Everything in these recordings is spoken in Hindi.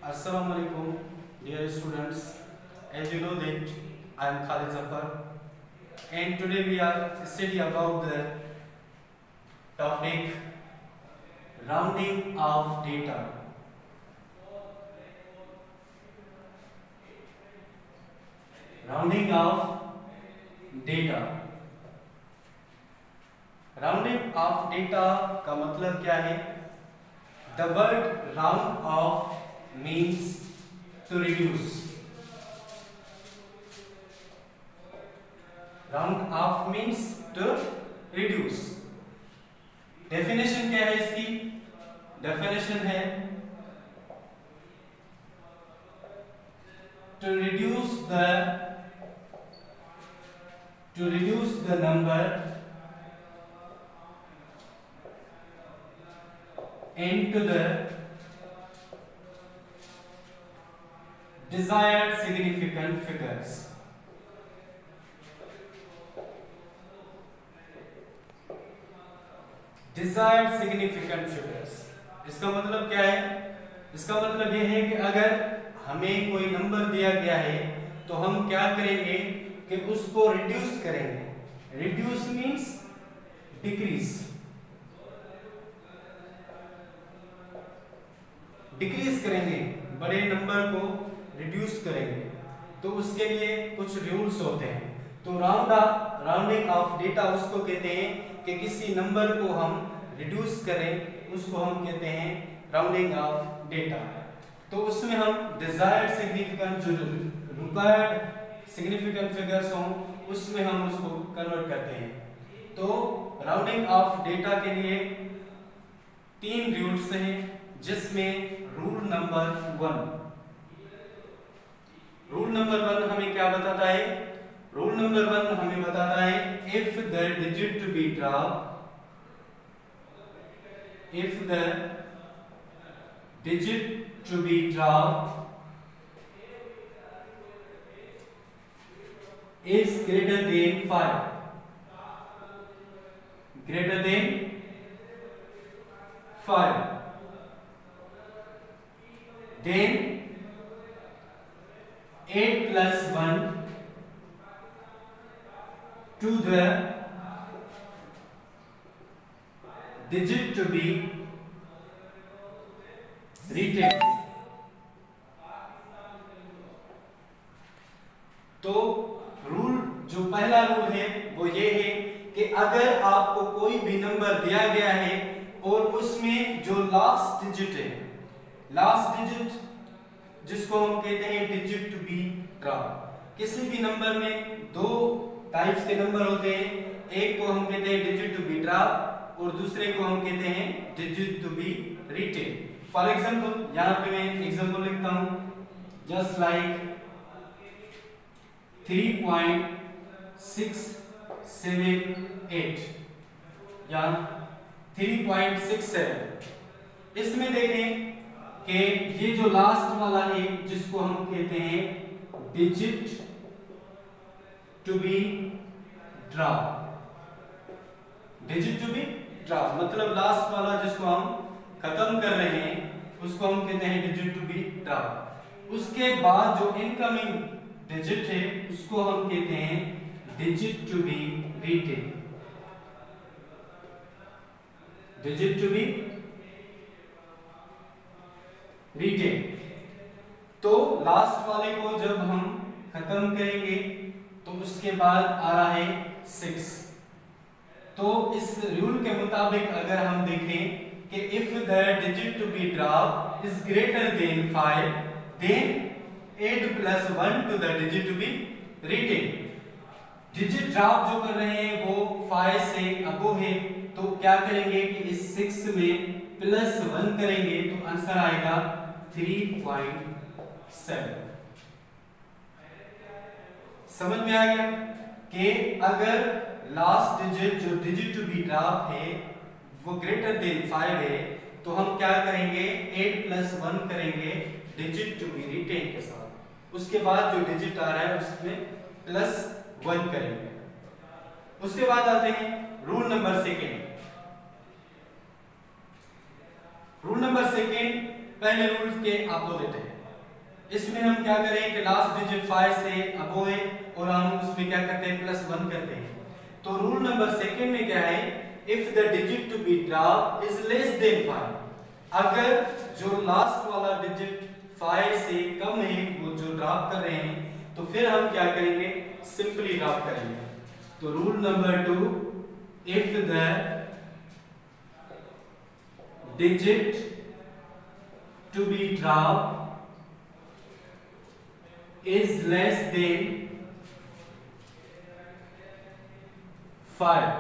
Assalamu alaikum, dear students. As you know that I am Khalid Zafar, and today we are studying about the topic rounding of data. Rounding of data. Rounding of data का मतलब क्या है? The word round off means to reduce. Round off means to reduce. Definition क्या है इसकी? Definition है to reduce the number into the desired significant figures. Desired significant figures. इसका मतलब क्या है? इसका मतलब यह है कि अगर हमें कोई नंबर दिया गया है तो हम क्या करेंगे कि उसको रिड्यूस करेंगे. Reduce means decrease. डिक्रीज करेंगे, बड़े नंबर को रिड्यूस करेंगे. तो उसके लिए कुछ रूल्स होते हैं. तो राउंडिंग ऑफ डेटा उसको कहते हैं कि किसी नंबर को हम रिड्यूस करें, उसको हम कहते हैं राउंडिंग ऑफ डेटा. तो उसमें हम डिजायर्ड सिग्निफिकेंट जो रिक्वायर्ड सिग्निफिकेंट फिगर्स हों उसमें हम उसको कन्वर्ट करते हैं. तो राउंडिंग ऑफ डेटा के लिए 3 रूल्स हैं, जिसमें रूल नंबर 1 हमें क्या बताता है? रूल नंबर 1 हमें बताता है if the digit to be drop is greater than 5, then 8 plus 1 to the digit to be retained. तो रूल जो पहला रूल है वो ये है कि अगर आपको कोई भी नंबर दिया गया है और उसमें जो लास्ट डिजिट है, लास्ट डिजिट जिसको हम कहते हैं डिजिट टू बी ड्रॉप. किसी भी नंबर में 2 टाइप्स के नंबर होते हैं. एक को हम कहते हैं डिजिट टू बी ड्रॉप और दूसरे को हम कहते हैं digit to be retain. For example यहां पे मैं एग्जांपल लिखता हूं, जस्ट लाइक 3.678 या 3.67. इसमें देखें कि ये जो लास्ट वाला है जिसको हम कहते हैं digit to be drop. Digit to be drop मतलब लास्ट वाला जिसको हम खत्म कर रहे हैं उसको हम कहते हैं डिजिट टू बी ड्रॉप. उसके बाद जो इनकमिंग डिजिट है उसको हम कहते हैं digit to be retain. Digit to be retain. तो लास्ट वाले को जब हम खत्म करेंगे तो उसके बाद आ रहा है 6. तो इस रूल के मुताबिक अगर हम देखें कि if the digit to be drop is greater than 5 then 8 plus 1 to the digit to be retained. Digit drop जो कर रहे हैं वो 5 से अबो है, तो क्या करेंगे कि इस 6 में प्लस 1 करेंगे तो आंसर आएगा 3.7. समझ में आ गया कि अगर लास्ट डिजिट जो डिजिट टू बी ड्रॉप है वो ग्रेटर देन 5 है तो हम क्या करेंगे 8 plus 1 करेंगे डिजिट टू बी रिटेन के साथ. उसके बाद जो डिजिट आ रहा है उसमें प्लस 1 करेंगे. उसके बाद आते हैं rule number 2. Rule number second पहले रूल के अपोजिट है। इसमें हम क्या करें कि लास्ट डिजिट 5 से अबो है और हम उसमें क्या करते हैं +1 करते हैं। तो रूल नंबर सेकंड में क्या है, if the digit to be drop is less than 5, अगर जो लास्ट वाला डिजिट 5 से कम है, वो जो ड्रॉप कर रहे हैं, तो फिर हम क्या करेंगे, सिंपली ड्रॉप करेंगे। तो rule number 2, if the digit to be drop is less than 5,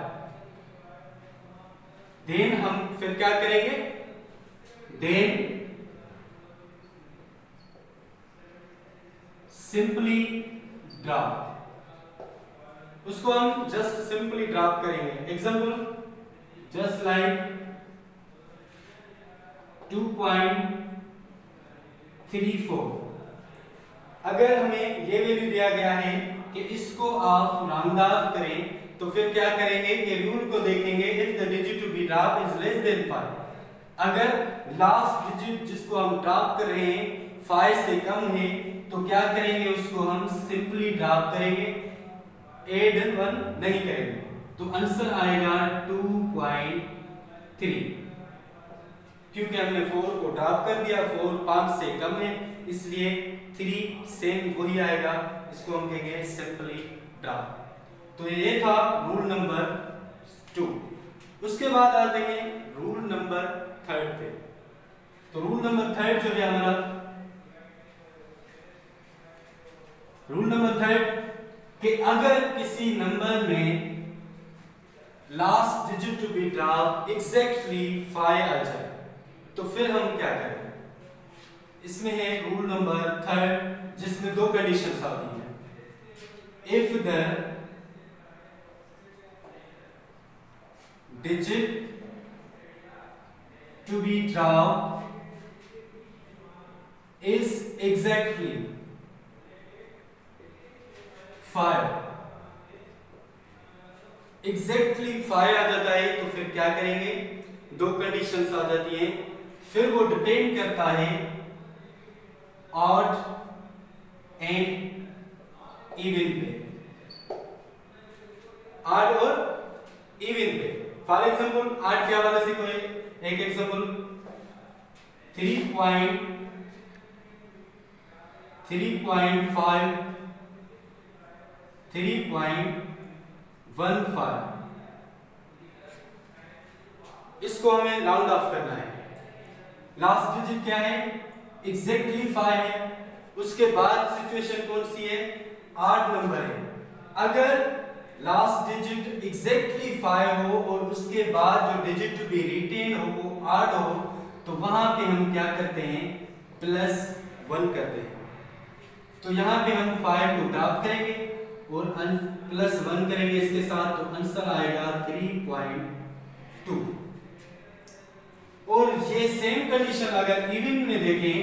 then हम फिर क्या करेंगे, then simply drop, उसको हम just simply drop करेंगे। एग्जाम्पल just like 2.34, अगर हमें ये वैल्यू दिया गया है कि इसको आप राउंड ऑफ करें, तो फिर क्या करेंगे कि रूल को देखेंगे, if the digit to be drop is less than 5, अगर लास्ट डिजिट जिसको हम ड्रॉप कर रहे हैं 5 से कम है, तो क्या करेंगे, उसको हम सिंपली ड्रॉप करेंगे, ऐड 1 नहीं करेंगे। तो आंसर आएगा 2.3, क्योंकि हमने 4 को ड्रॉप कर दिया, 4 5 से कम है, इसलिए 3 सेम वही आएगा, इसको हम कहेंगे सिंपली ड्रॉप। तो ये था रूल नंबर 2। उसके बाद आते हैं रूल नंबर 3 पे। तो रूल नंबर 3 जो है हमारा, रूल नंबर 3 कि अगर किसी नंबर में last digit to be drop exactly 5 आ जाए, तो फिर हम क्या करें। इसमें है रूल नंबर 3, जिसमें 2 कंडीशंस आती हैं। If the digit to be drop is exactly 5, exactly 5 आ जाता है, तो फिर क्या करेंगे, 2 कंडीशंस आ जाती हैं। फिर वो डिपेंड करता है ऑड एंड इवन पे, ऑड और इवन पे। फॉर एग्जांपल ऑड के हवाले से कोई एक एग्जांपल 3.5 3.15, इसको हमें राउंड ऑफ करना है। लास्ट डिजिट क्या है, एग्जैक्टली 5 है, उसके बाद सिचुएशन कौन सी है, 8 नंबर है। अगर लास्ट डिजिट एग्जैक्टली 5 हो और उसके बाद जो डिजिट टू बी रिटेन हो वो 8 हो, तो वहां पे हम क्या करते हैं, +1 करते हैं। तो यहाँ पे हम 5 को ड्रॉप करेंगे और +1 करेंगे इसके साथ, तो आंसर आएगा 3.2। और ये सेम कंडीशन अगर इवन में देखें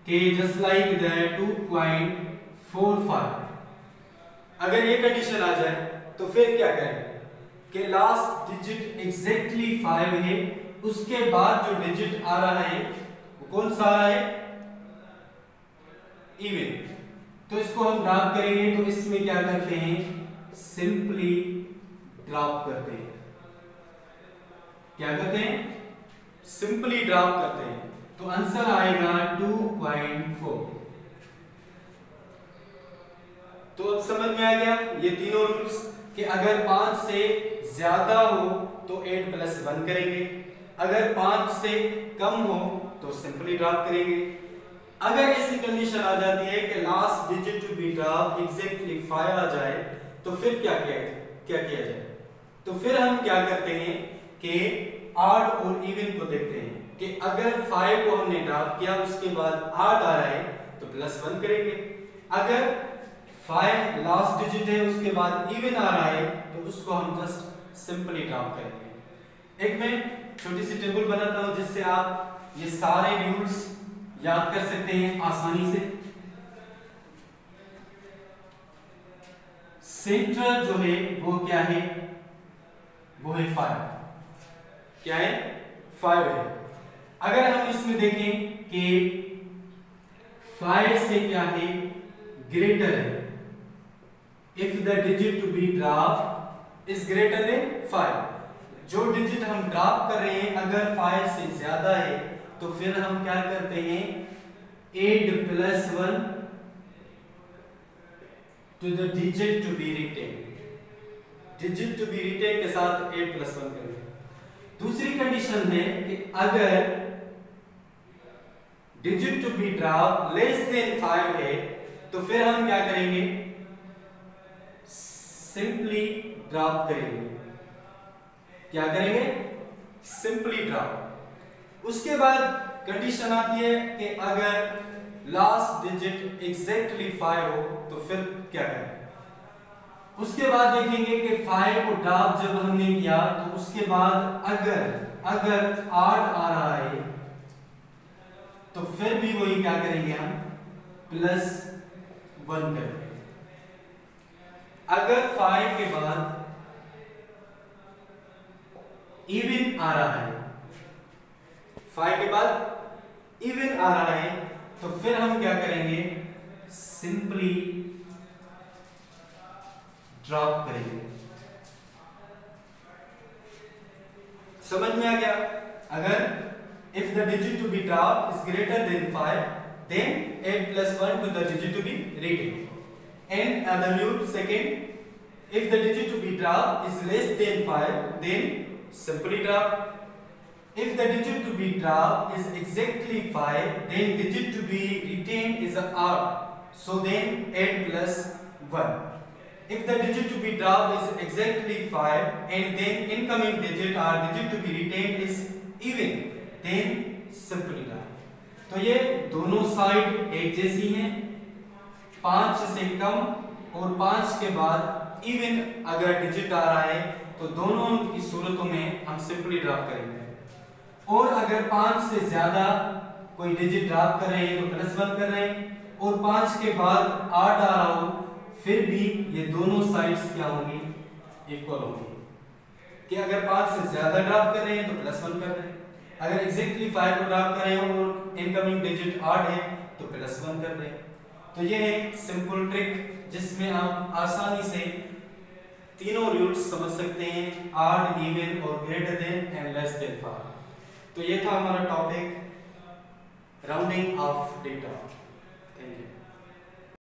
कि जस्ट लाइक द 2.45, अगर ये कंडीशन आ जाए, तो फिर क्या करें कि लास्ट डिजिट एग्जैक्टली 5 है, उसके बाद जो डिजिट आ रहा है वो कौन सा आ रहा है, इवन, तो इसको हम ड्रॉप करेंगे। तो इसमें क्या करते हैं, सिंपली ड्रॉप करते हैं। क्या करते हैं, सिंपली ड्रॉप करते हैं। तो आंसर आएगा 2.4। तो अब समझ में आ गया ये तीनों रूल्स कि अगर 5 से ज्यादा हो तो 8 + 1 करेंगे, अगर 5 से कम हो तो सिंपली ड्रॉप करेंगे। अगर ऐसी कंडीशन आ जाती है कि last digit to be drop exactly 5 आ जाए, तो फिर क्या किया जाए। तो फिर हम क्या करते हैं कि ऑड और इवन को देखते हैं कि अगर 5 को हमने ड्रॉप किया, उसके बाद 8 आ रहा है, तो +1 करेंगे। अगर 5 लास्ट डिजिट है, उसके बाद इवन आ रहा है, तो उसको हम जस्ट सिंपली ड्रॉप करेंगे। एक मैं छोटी सी टेबल बनाता हूं जिससे आप ये सारे रूल्स याद कर सकते हैं आसानी से। सेंटर जो है वो क्या है, वो है 5। क्या है, 5 है। अगर हम इसमें देखें कि 5 से क्या है, ग्रेटर है। If the digit to be drop is greater than 5, जो डिजिट हम ड्रॉप कर रहे हैं अगर 5 से ज्यादा है तो फिर हम क्या करते हैं, add +1 to the digit to be retained, digit to be retained के साथ add +1 करेंगे। दूसरी कंडीशन है कि अगर digit to be drop less than 5 है तो फिर हम क्या करेंगे, सिंपली ड्रॉप करेंगे। क्या करेंगे, सिंपली ड्रॉप। उसके बाद कंडीशन आती है कि अगर लास्ट डिजिट एग्जैक्टली 5 हो तो फिर क्या करें। उसके बाद देखेंगे कि 5 को ड्रॉप जब हमने किया तो उसके बाद अगर 8 आ रहा है तो फिर भी वही क्या करेंगे, हम +1 करेंगे। अगर 5 के बाद इवन आ रहा है, 5 के बाद इवन आ रहा है तो फिर हम क्या करेंगे, सिंपली ड्रॉप करेंगे। समझ में आ गया। अगर if the digit to be dropped is greater than 5 then add +1 to the digit to be retained, and the rule second, if the digit to be dropped is less than 5 then simply drop. If the digit to be dropped is exactly 5 then digit to be retained is odd, so then add +1. If the digit to be dropped is exactly 5 and then incoming digit or digit to be retained is even, then simply drop. तो ये दोनों साइड एक जैसी हैं, 5 से कम और 5 के बाद इवन अगर डिजिट आ रहा है तो दोनों की सूरतों में हम सिंपली ड्रॉप करेंगे। और अगर 5 से ज्यादा कोई डिजिट ड्रॉप कर रहे हैं तो +1 कर रहे हैं, और 5 के बाद 8 आ रहा हो फिर भी ये दोनों साइड्स क्या होंगी, इक्वल होंगी। कि अगर 5 से ज्यादा ड्रॉप कर रहे हैं तो +1 कर रहे हैं, अगर एग्जैक्टली 5 को ड्रॉप कर रहे हैं और इनकमिंग डिजिट 8 है तो +1 कर रहे हैं। तो ये है सिंपल ट्रिक जिसमें आप आसानी से तीनों रूल्स समझ सकते हैं, ऑड, इवन और greater than and less than 5। तो ये था हमारा टॉपिक राउंडिंग ऑफ डेटा।